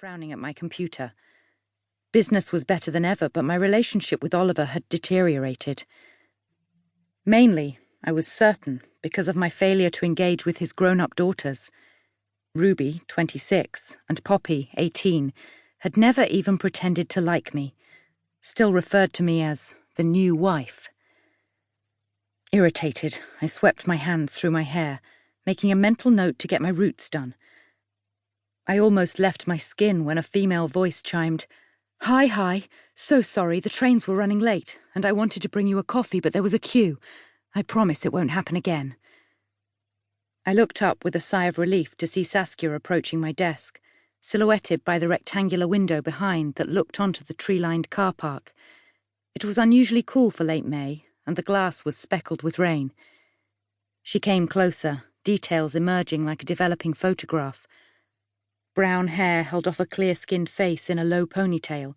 frowning at my computer. Business was better than ever, but my relationship with Oliver had deteriorated. Mainly, I was certain, because of my failure to engage with his grown-up daughters. Ruby, 26, and Poppy, 18, had never even pretended to like me, still referred to me as the new wife. Irritated, I swept my hand through my hair, making a mental note to get my roots done. I almost left my skin when a female voice chimed, Hi, so sorry, the trains were running late, and I wanted to bring you a coffee, but there was a queue. I promise it won't happen again." I looked up with a sigh of relief to see Saskia approaching my desk, silhouetted by the rectangular window behind that looked onto the tree-lined car park. It was unusually cool for late May, and the glass was speckled with rain. She came closer, details emerging like a developing photograph. Brown hair held off a clear-skinned face in a low ponytail,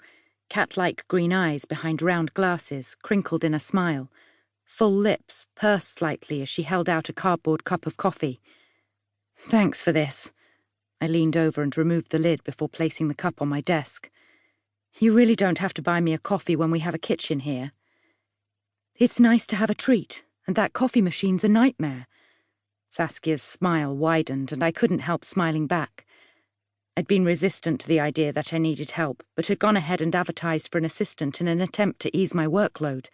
cat-like green eyes behind round glasses, crinkled in a smile, full lips pursed slightly as she held out a cardboard cup of coffee. "Thanks for this." I leaned over and removed the lid before placing the cup on my desk. "You really don't have to buy me a coffee when we have a kitchen here." "It's nice to have a treat, and that coffee machine's a nightmare." Saskia's smile widened, and I couldn't help smiling back. I'd been resistant to the idea that I needed help, but had gone ahead and advertised for an assistant in an attempt to ease my workload.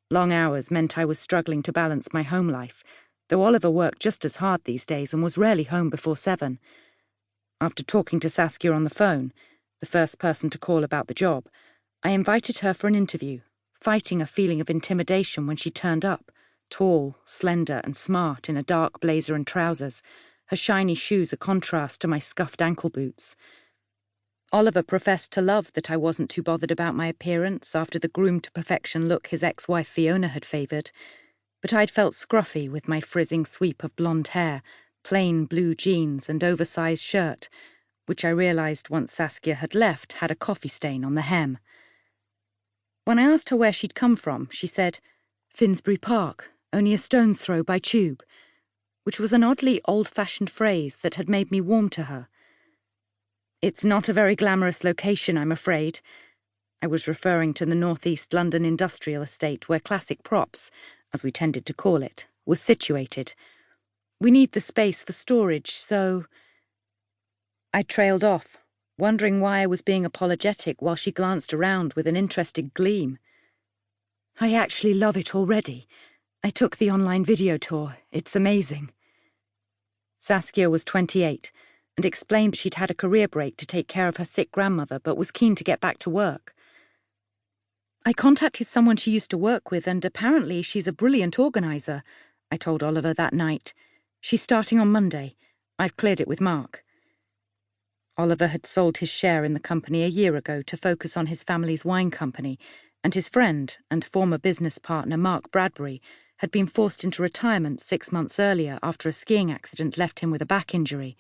Long hours meant I was struggling to balance my home life, though Oliver worked just as hard these days and was rarely home before 7. After talking to Saskia on the phone, the first person to call about the job, I invited her for an interview, fighting a feeling of intimidation when she turned up, tall, slender, and smart in a dark blazer and trousers, her shiny shoes a contrast to my scuffed ankle boots. Oliver professed to love that I wasn't too bothered about my appearance after the groomed-to-perfection look his ex-wife Fiona had favoured, but I'd felt scruffy with my frizzing sweep of blonde hair, plain blue jeans and oversized shirt, which I realised once Saskia had left had a coffee stain on the hem. When I asked her where she'd come from, she said, "Finsbury Park, only a stone's throw by tube," which was an oddly old-fashioned phrase that had made me warm to her. "It's not a very glamorous location, I'm afraid." I was referring to the northeast London industrial estate where Classic Props, as we tended to call it, was situated. "We need the space for storage, so—" I trailed off, wondering why I was being apologetic while she glanced around with an interested gleam. "I actually love it already. I took the online video tour. It's amazing." Saskia was 28 and explained she'd had a career break to take care of her sick grandmother but was keen to get back to work. "I contacted someone she used to work with and apparently she's a brilliant organiser," I told Oliver that night. "She's starting on Monday. I've cleared it with Mark." Oliver had sold his share in the company a year ago to focus on his family's wine company, and his friend and former business partner Mark Bradbury had been forced into retirement 6 months earlier after a skiing accident left him with a back injury.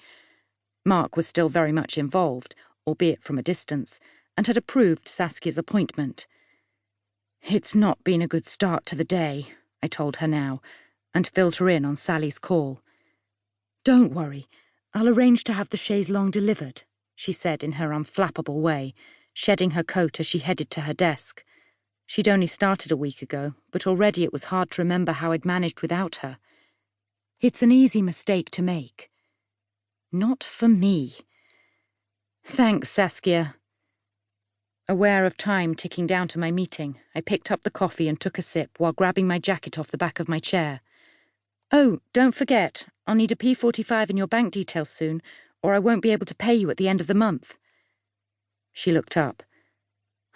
Mark was still very much involved, albeit from a distance, and had approved Saskia's appointment. "It's not been a good start to the day," I told her now, and filled her in on Sally's call. "Don't worry, I'll arrange to have the chaise longue delivered," she said in her unflappable way, shedding her coat as she headed to her desk. She'd only started a week ago, but already it was hard to remember how I'd managed without her. "It's an easy mistake to make." "Not for me." "Thanks, Saskia." Aware of time ticking down to my meeting, I picked up the coffee and took a sip while grabbing my jacket off the back of my chair. "Oh, don't forget, I'll need a P45 and your bank details soon, or I won't be able to pay you at the end of the month." She looked up.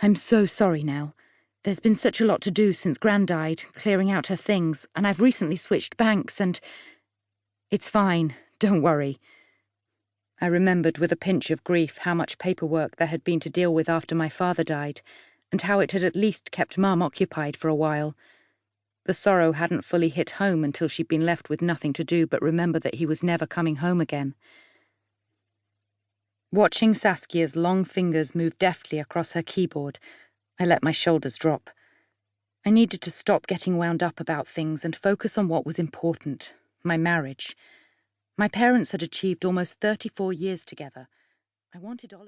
"I'm so sorry, Nell. There's been such a lot to do since Gran died, clearing out her things, and I've recently switched banks and—" "It's fine, don't worry." I remembered with a pinch of grief how much paperwork there had been to deal with after my father died, and how it had at least kept Mum occupied for a while. The sorrow hadn't fully hit home until she'd been left with nothing to do but remember that he was never coming home again. Watching Saskia's long fingers move deftly across her keyboard, I let my shoulders drop. I needed to stop getting wound up about things and focus on what was important, my marriage. My parents had achieved almost 34 years together. I wanted Oliver.